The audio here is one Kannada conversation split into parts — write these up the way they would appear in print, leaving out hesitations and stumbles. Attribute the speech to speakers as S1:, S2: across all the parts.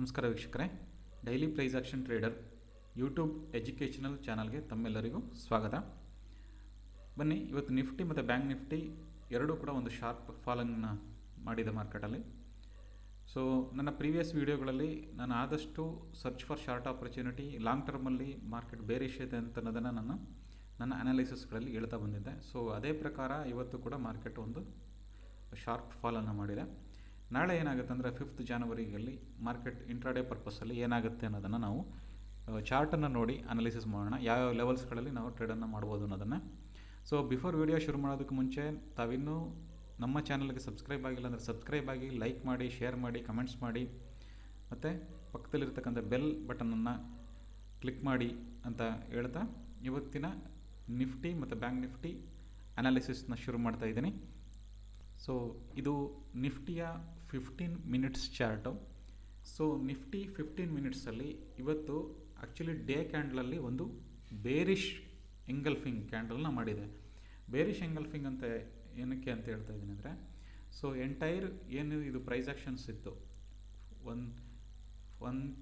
S1: ನಮಸ್ಕಾರ ವೀಕ್ಷಕರೇ, daily price action trader YouTube educational ಚಾನಲ್ಗೆ ತಮ್ಮೆಲ್ಲರಿಗೂ ಸ್ವಾಗತ. ಬನ್ನಿ, ಇವತ್ತು ನಿಫ್ಟಿ ಮತ್ತು ಬ್ಯಾಂಕ್ ನಿಫ್ಟಿ ಎರಡೂ ಕೂಡ ಒಂದು ಶಾರ್ಪ್ ಫಾಲನ್ನು ಮಾಡಿದೆ ಮಾರ್ಕೆಟಲ್ಲಿ. ಸೊ ನನ್ನ ಪ್ರೀವಿಯಸ್ ವೀಡಿಯೋಗಳಲ್ಲಿ ನಾನು ಆದಷ್ಟು search for short opportunity, long ಟರ್ಮಲ್ಲಿ ಮಾರ್ಕೆಟ್ ಬೇರಿಶ್ ಇದೆ ಅಂತ ಅನ್ನೋದನ್ನು ನನ್ನ ಅನಾಲಿಸಿಸ್ಗಳಲ್ಲಿ ಹೇಳ್ತಾ ಬಂದಿದ್ದೆ. ಸೊ ಅದೇ ಪ್ರಕಾರ ಇವತ್ತು ಕೂಡ ಮಾರ್ಕೆಟ್ ಒಂದು ಶಾರ್ಪ್ ಫಾಲನ್ನು ಮಾಡಿದೆ. ನಾಳೆ ಏನಾಗುತ್ತೆ ಅಂದರೆ 5th ಜನವರಿಯಲ್ಲಿ ಮಾರ್ಕೆಟ್ ಇಂಟ್ರಾಡೇ ಪರ್ಪಸ್ಸಲ್ಲಿ ಏನಾಗುತ್ತೆ ಅನ್ನೋದನ್ನು ನಾವು ಚಾರ್ಟನ್ನು ನೋಡಿ ಅನಾಲಿಸಿಸ್ ಮಾಡೋಣ, ಯಾವ ಲೆವೆಲ್ಸ್ಗಳಲ್ಲಿ ನಾವು ಟ್ರೇಡನ್ನು ಮಾಡ್ಬೋದು ಅನ್ನೋದನ್ನು. ಸೊ ಬಿಫೋರ್ ವಿಡಿಯೋ ಶುರು ಮಾಡೋದಕ್ಕೆ ಮುಂಚೆ ತಾವಿನ್ನೂ ನಮ್ಮ ಚಾನಲ್ಗೆ ಸಬ್ಸ್ಕ್ರೈಬ್ ಆಗಿಲ್ಲ ಅಂದರೆ ಸಬ್ಸ್ಕ್ರೈಬ್ ಆಗಿ, ಲೈಕ್ ಮಾಡಿ, ಶೇರ್ ಮಾಡಿ, ಕಮೆಂಟ್ಸ್ ಮಾಡಿ, ಮತ್ತು ಪಕ್ಕದಲ್ಲಿರ್ತಕ್ಕಂಥ ಬೆಲ್ ಬಟನನ್ನು ಕ್ಲಿಕ್ ಮಾಡಿ ಅಂತ ಹೇಳ್ತಾ ಇವತ್ತಿನ ನಿಫ್ಟಿ ಮತ್ತು ಬ್ಯಾಂಕ್ ನಿಫ್ಟಿ ಅನಾಲಿಸಿಸ್ನ ಶುರು ಮಾಡ್ತಾ ಇದ್ದೀನಿ. ಸೊ ಇದು ನಿಫ್ಟಿಯ 15 ಮಿನಿಟ್ಸ್ ಚಾರ್ಟು. ಸೊ ನಿಫ್ಟಿ 15 ಮಿನಿಟ್ಸಲ್ಲಿ ಇವತ್ತು ಆ್ಯಕ್ಚುಲಿ ಡೇ ಕ್ಯಾಂಡಲಲ್ಲಿ ಒಂದು ಬೇರಿಶ್ ಎಂಗಲ್ಫಿಂಗ್ ಕ್ಯಾಂಡಲ್ನ ಮಾಡಿದೆ. ಬೇರಿಶ್ ಎಂಗಲ್ಫಿಂಗ್ ಅಂತ ಏನಕ್ಕೆ ಅಂತ ಹೇಳ್ತಾ ಇದ್ದೀನಿ ಅಂದರೆ, ಸೊ ಎಂಟೈರ್ ಏನು ಇದು ಪ್ರೈಸ್ ಆ್ಯಕ್ಷನ್ಸ್ ಇತ್ತು, 1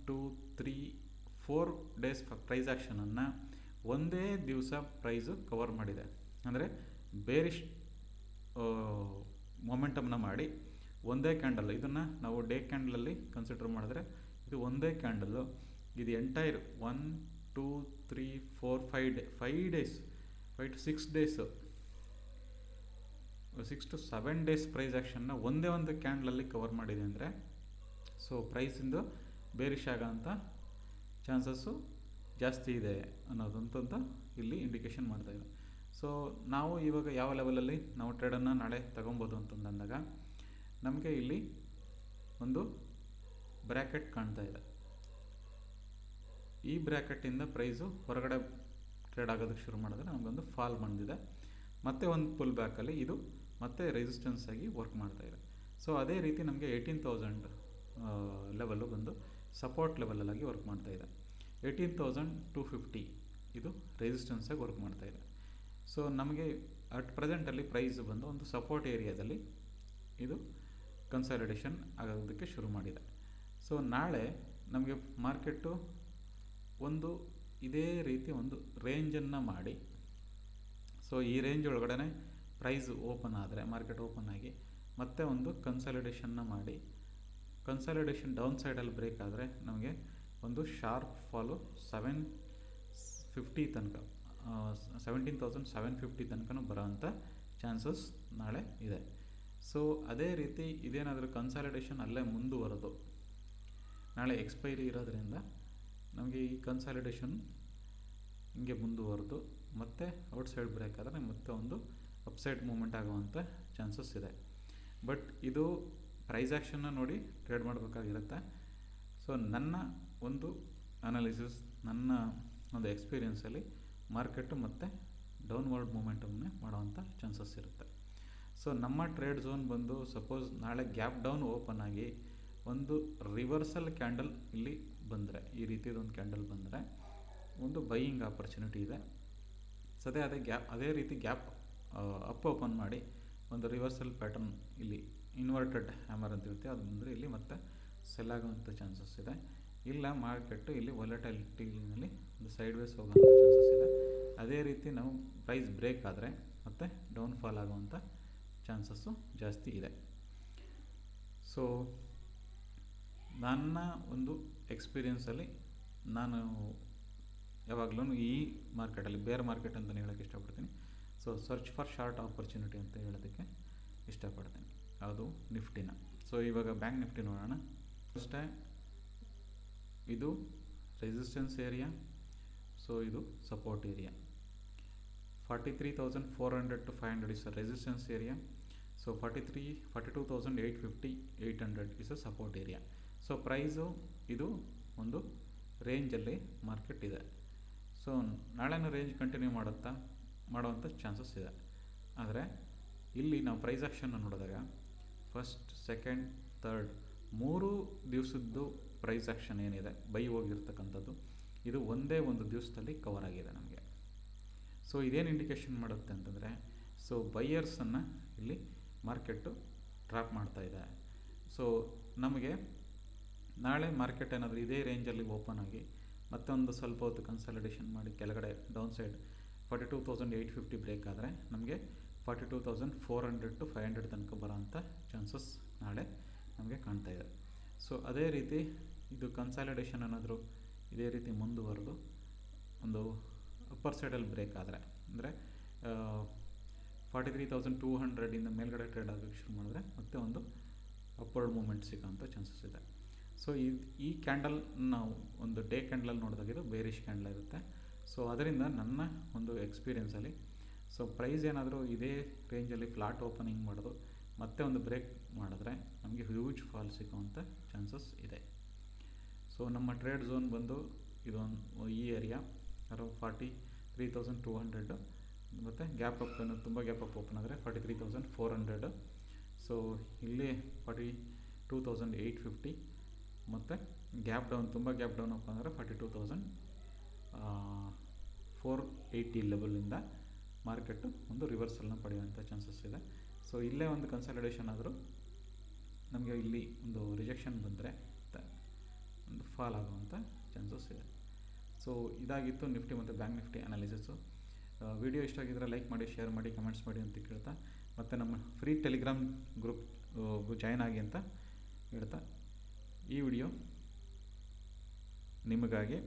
S1: 2 3 4 ಡೇಸ್ ಪ್ರೈಸ್ ಆ್ಯಕ್ಷನನ್ನು ಒಂದೇ ದಿವಸ ಪ್ರೈಸು ಕವರ್ ಮಾಡಿದೆ. ಅಂದರೆ ಬೇರಿಶ್ ಮೊಮೆಂಟಮ್ನ ಮಾಡಿ ಒಂದೇ ಕ್ಯಾಂಡಲ್, ಇದನ್ನು ನಾವು ಡೇ ಕ್ಯಾಂಡಲಲ್ಲಿ ಕನ್ಸಿಡರ್ ಮಾಡಿದ್ರೆ ಇದು ಒಂದೇ ಕ್ಯಾಂಡಲ್ಲು, ಇದು entire 1 2 3 4 5 days 5 to 6 days 6 to 7 days price ಆ್ಯಕ್ಷನ್ನ ಒಂದೇ ಒಂದು ಕ್ಯಾಂಡಲಲ್ಲಿ ಕವರ್ ಮಾಡಿದೆ ಅಂದರೆ, ಸೊ ಪ್ರೈಸಿಂದು ಬೇರಿಶ್ ಆಗೋಂಥ ಚಾನ್ಸಸ್ಸು ಜಾಸ್ತಿ ಇದೆ ಅನ್ನೋದಂತ ಇಲ್ಲಿ ಇಂಡಿಕೇಶನ್ ಮಾಡ್ತಾಯಿದೆ. ಸೊ ನಾವು ಇವಾಗ ಯಾವ ಲೆವೆಲಲ್ಲಿ ನಾವು ಟ್ರೇಡನ್ನು ನಾಳೆ ತಗೊಬೋದು ಅಂತಂದಾಗ ನಮಗೆ ಇಲ್ಲಿ ಒಂದು ಬ್ರ್ಯಾಕೆಟ್ ಕಾಣ್ತಾ ಇದೆ. ಈ ಬ್ರ್ಯಾಕೆಟಿಂದ ಪ್ರೈಸು ಹೊರಗಡೆ ಟ್ರೇಡ್ ಆಗೋದಕ್ಕೆ ಶುರು ಮಾಡಿದ್ರೆ ನಮಗೊಂದು ಫಾಲ್ ಬಂದಿದೆ. ಮತ್ತೆ ಒಂದು ಪುಲ್ ಬ್ಯಾಕಲ್ಲಿ ಇದು ಮತ್ತೆ ರೆಸಿಸ್ಟೆನ್ಸ್ ಆಗಿ ವರ್ಕ್ ಮಾಡ್ತಾ ಇದೆ. ಸೊ ಅದೇ ರೀತಿ ನಮಗೆ 18,000 ಲೆವೆಲ್ಲು ಬಂದು ಸಪೋರ್ಟ್ ಲೆವೆಲಲ್ಲಿ ವರ್ಕ್ ಮಾಡ್ತಾ ಇದೆ. 18,250 ಇದು ರೆಸಿಸ್ಟೆನ್ಸ್ ಆಗಿ ವರ್ಕ್ ಮಾಡ್ತಾ ಇದೆ. ಸೊ ನಮಗೆ ಅಟ್ ಪ್ರೆಸೆಂಟಲ್ಲಿ ಪ್ರೈಸ್ ಬಂದು ಒಂದು ಸಪೋರ್ಟ್ ಏರಿಯಾದಲ್ಲಿ ಇದು ಕನ್ಸಾಲಿಡೇಷನ್ ಆಗೋದಕ್ಕೆ ಶುರು ಮಾಡಿದೆ. ಸೊ ನಾಳೆ ನಮಗೆ ಮಾರ್ಕೆಟು ಒಂದು ಇದೇ ರೀತಿ ಒಂದು ರೇಂಜನ್ನು ಮಾಡಿ, ಸೊ ಈ ರೇಂಜ್ ಒಳಗಡೆ ಪ್ರೈಸ್ ಓಪನ್ ಆದರೆ, ಮಾರ್ಕೆಟ್ ಓಪನ್ ಆಗಿ ಮತ್ತೆ ಒಂದು ಕನ್ಸಾಲಿಡೇಷನ್ನ ಮಾಡಿ, ಕನ್ಸಾಲಿಡೇಷನ್ ಡೌನ್ ಸೈಡಲ್ಲಿ ಬ್ರೇಕ್ ಆದರೆ ನಮಗೆ ಒಂದು ಶಾರ್ಪ್ ಫಾಲು 750 ತನಕ 17,750 ತನಕ ಬರೋವಂಥ ಚಾನ್ಸಸ್ ನಾಳೆ ಇದೆ. ಸೊ ಅದೇ ರೀತಿ ಇದೇನಾದರೂ ಕನ್ಸಾಲಿಡೇಷನ್ ಅಲ್ಲೇ ಮುಂದುವರೆದು, ನಾಳೆ ಎಕ್ಸ್ಪೈರಿ ಇರೋದ್ರಿಂದ ನಮಗೆ ಈ ಕನ್ಸಾಲಿಡೇಷನ್ ಹಿಂಗೆ ಮುಂದುವರೆದು ಮತ್ತೆ ಔಟ್ಸೈಡ್ ಬ್ರೇಕ್ ಆದರೆ ಮತ್ತೆ ಒಂದು ಅಪ್ಸೈಡ್ ಮೂಮೆಂಟ್ ಆಗುವಂಥ ಚಾನ್ಸಸ್ ಇದೆ. ಬಟ್ ಇದು ಪ್ರೈಸ್ ಆ್ಯಕ್ಷನ್ನ ನೋಡಿ ಟ್ರೇಡ್ ಮಾಡಬೇಕಾಗಿರುತ್ತೆ. ಸೊ ನನ್ನ ಒಂದು ಅನಾಲಿಸಿಸ್, ನನ್ನ ಒಂದು ಎಕ್ಸ್ಪೀರಿಯೆನ್ಸಲ್ಲಿ ಮಾರ್ಕೆಟು ಮತ್ತು ಡೌನ್ವರ್ಡ್ ಮೂಮೆಂಟಮ್ನೇ ಮಾಡೋವಂಥ ಚಾನ್ಸಸ್ ಇರುತ್ತೆ. ಸೊ ನಮ್ಮ ಟ್ರೇಡ್ ಝೋನ್ ಬಂದು ಸಪೋಸ್ ನಾಳೆ ಗ್ಯಾಪ್ ಡೌನ್ ಓಪನ್ ಆಗಿ ಒಂದು ರಿವರ್ಸಲ್ ಕ್ಯಾಂಡಲ್ ಇಲ್ಲಿ ಬಂದರೆ, ಈ ರೀತಿಯದೊಂದು ಕ್ಯಾಂಡಲ್ ಬಂದರೆ ಒಂದು ಬೈಯಿಂಗ್ ಆಪರ್ಚುನಿಟಿ ಇದೆ. ಸದ್ಯ ಅದೇ ರೀತಿ ಗ್ಯಾಪ್ ಅಪ್ ಓಪನ್ ಮಾಡಿ ಒಂದು ರಿವರ್ಸಲ್ ಪ್ಯಾಟರ್ನ್ ಇಲ್ಲಿ ಇನ್ವರ್ಟೆಡ್ ಹ್ಯಾಮರ್ ಅಂತ ಹೇಳ್ತೀವಿ, ಅದು ಬಂದರೆ ಇಲ್ಲಿ ಮತ್ತೆ ಸೆಲ್ ಆಗೋವಂಥ ಚಾನ್ಸಸ್ ಇದೆ. ಇಲ್ಲ ಮಾರ್ಕೆಟು ಇಲ್ಲಿ ವಾಲಟೈಲಿಟಿನಲ್ಲಿ ಒಂದು ಸೈಡ್ ವೇಸ್ ಹೋಗೋವಂಥ ಚಾನ್ಸಸ್ ಇದೆ. ಅದೇ ರೀತಿ ನಾವು ಪ್ರೈಸ್ ಬ್ರೇಕ್ ಆದರೆ ಮತ್ತೆ ಡೌನ್ ಫಾಲ್ ಆಗುವಂಥ ಚಾನ್ಸಸ್ಸು ಜಾಸ್ತಿ ಇದೆ. ಸೊ ನನ್ನ ಒಂದು ಎಕ್ಸ್ಪೀರಿಯೆನ್ಸಲ್ಲಿ ನಾನು ಯಾವಾಗಲೂ ಈ ಮಾರ್ಕೆಟಲ್ಲಿ ಬೇರೆ ಮಾರ್ಕೆಟ್ ಅಂತಲೇ ಹೇಳೋಕ್ಕೆ ಇಷ್ಟಪಡ್ತೀನಿ. So search for short opportunity ಅಂತ ಹೇಳೋದಕ್ಕೆ ಇಷ್ಟಪಡ್ತೀನಿ, ಅದು ನಿಫ್ಟಿನ. ಸೊ ಇವಾಗ ಬ್ಯಾಂಕ್ ನಿಫ್ಟಿ ನೋಡೋಣ. ಅಷ್ಟೇ, ಇದು ರೆಸಿಸ್ಟೆನ್ಸ್ ಏರಿಯಾ, ಸೊ ಇದು support area. 43,400 to 500 is a resistance area. So 42,850 800 is a support area. So price ಇದು ಒಂದು ರೇಂಜಲ್ಲಿ ಮಾರ್ಕೆಟ್ ಇದೆ. ಸೊ ನಾಳೆನೂ ರೇಂಜ್ ಕಂಟಿನ್ಯೂ ಮಾಡೋವಂಥ ಚಾನ್ಸಸ್ ಇದೆ. ಆದರೆ ಇಲ್ಲಿ ನಾವು ಪ್ರೈಸ್ ಆ್ಯಕ್ಷನ್ನ ನೋಡಿದಾಗ ಫಸ್ಟ್, ಸೆಕೆಂಡ್, ಥರ್ಡ್ 3 ದಿವಸದ್ದು ಪ್ರೈಸ್ ಆ್ಯಕ್ಷನ್ ಏನಿದೆ, ಬೈ ಹೋಗಿರ್ತಕ್ಕಂಥದ್ದು, ಇದು ಒಂದೇ ಒಂದು ದಿವಸದಲ್ಲಿ ಕವರ್ ಆಗಿದೆ ನಮಗೆ. ಸೊ ಇದೇನು ಇಂಡಿಕೇಶನ್ ಮಾಡುತ್ತೆ ಅಂತಂದರೆ, ಸೊ ಬೈಯರ್ಸನ್ನು ಇಲ್ಲಿ ಮಾರ್ಕೆಟು ಟ್ರ್ಯಾಪ್ ಮಾಡ್ತಾ ಇದೆ. ಸೊ ನಮಗೆ ನಾಳೆ ಮಾರ್ಕೆಟ್ ಏನಾದರೂ ಇದೇ ರೇಂಜಲ್ಲಿ ಓಪನ್ ಆಗಿ ಮತ್ತೊಂದು ಸ್ವಲ್ಪ ಹೊತ್ತು ಕನ್ಸಾಲಿಡೇಷನ್ ಮಾಡಿ ಕೆಳಗಡೆ ಡೌನ್ ಸೈಡ್ 42,850 ಬ್ರೇಕ್ ಆದರೆ ನಮಗೆ 42,400 to 500 ತನಕ ಬರೋಂಥ ಚಾನ್ಸಸ್ ನಾಳೆ ನಮಗೆ ಕಾಣ್ತಾ ಇದೆ. ಸೊ ಅದೇ ರೀತಿ ಇದು ಕನ್ಸಾಲಿಡೇಷನ್ ಏನಾದರೂ ಇದೇ ರೀತಿ ಮುಂದುವರೆದು ಒಂದು ಅಪ್ಪರ್ ಸೈಡಲ್ಲಿ ಬ್ರೇಕ್ ಆದರೆ ಅಂದರೆ 43,200 ಮೇಲ್ಗಡೆ ಟ್ರೇಡ್ ಆಗೋಕ್ಕೆ ಶುರು ಮಾಡಿದ್ರೆ ಮತ್ತೆ ಒಂದು ಅಪ್ವರ್ಡ್ ಮೂಮೆಂಟ್ ಸಿಗೋಂಥ ಚಾನ್ಸಸ್ ಇದೆ. ಸೊ ಈ ಕ್ಯಾಂಡಲ್ ನಾವು ಒಂದು ಡೇ ಕ್ಯಾಂಡಲಲ್ಲಿ ನೋಡಿದಾಗಿದ್ದು ಬೇರಿಷ್ ಕ್ಯಾಂಡಲ್ ಇರುತ್ತೆ. ಸೊ ಅದರಿಂದ ನನ್ನ ಒಂದು ಎಕ್ಸ್ಪೀರಿಯೆನ್ಸಲ್ಲಿ ಸೊ ಪ್ರೈಸ್ ಏನಾದರೂ ಇದೇ ರೇಂಜಲ್ಲಿ ಫ್ಲಾಟ್ ಓಪನಿಂಗ್ ಮಾಡೋದು ಮತ್ತೆ ಒಂದು ಬ್ರೇಕ್ ಮಾಡಿದ್ರೆ ನಮಗೆ ಹ್ಯೂಜ್ ಫಾಲ್ ಸಿಗೋವಂಥ ಚಾನ್ಸಸ್ ಇದೆ. ಸೊ ನಮ್ಮ ಟ್ರೇಡ್ ಝೋನ್ ಬಂದು ಇದೊಂದು ಈ ಏರಿಯಾ ಅರೌಂಡ್ 43,200 ಮತ್ತು ಗ್ಯಾಪ್ ಅಪ್ ತುಂಬ ಗ್ಯಾಪ್ ಅಪ್ ಓಪನ್ ಆದರೆ 43,400. ಸೊ ಇಲ್ಲಿ 42,850 ಮತ್ತು ಗ್ಯಾಪ್ ಡೌನ್ ತುಂಬ ಗ್ಯಾಪ್ ಡೌನ್ ಓಪನ್ ಅಂದರೆ 42,480 ಲೆವೆಲಿಂದ ಮಾರ್ಕೆಟು ಒಂದು ರಿವರ್ಸಲ್ನ ಪಡೆಯುವಂಥ ಚಾನ್ಸಸ್ ಇದೆ. ಸೊ ಇಲ್ಲೇ ಒಂದು ಕನ್ಸಾಲಿಡೇಷನ್ ಆದರೂ ನಮಗೆ ಇಲ್ಲಿ ಒಂದು ರಿಜೆಕ್ಷನ್ ಬಂದರೆ ಒಂದು ಫಾಲ್ ಆಗುವಂಥ ಚಾನ್ಸಸ್ ಇದೆ. ಸೊ ಇದಾಗಿತ್ತು ನಿಫ್ಟಿ ಮತ್ತು ಬ್ಯಾಂಕ್ ನಿಫ್ಟಿ ಅನಾಲಿಸಿಸು. ವಿಡಿಯೋ ಇಷ್ಟ ಆಗಿದ್ದರೆ ಲೈಕ್ ಮಾಡಿ, ಶೇರ್ ಮಾಡಿ, ಕಮೆಂಟ್ಸ್ ಮಾಡಿ ಅಂತ ಕೇಳ್ತಾ, ಮತ್ತು ನಮ್ಮ ಫ್ರೀ ಟೆಲಿಗ್ರಾಮ್ ಗ್ರೂಪ್ ಜಾಯ್ನ್ ಆಗಿ ಅಂತ ಹೇಳ್ತಾ ಈ ವಿಡಿಯೋ ನಿಮಗಾಗಿ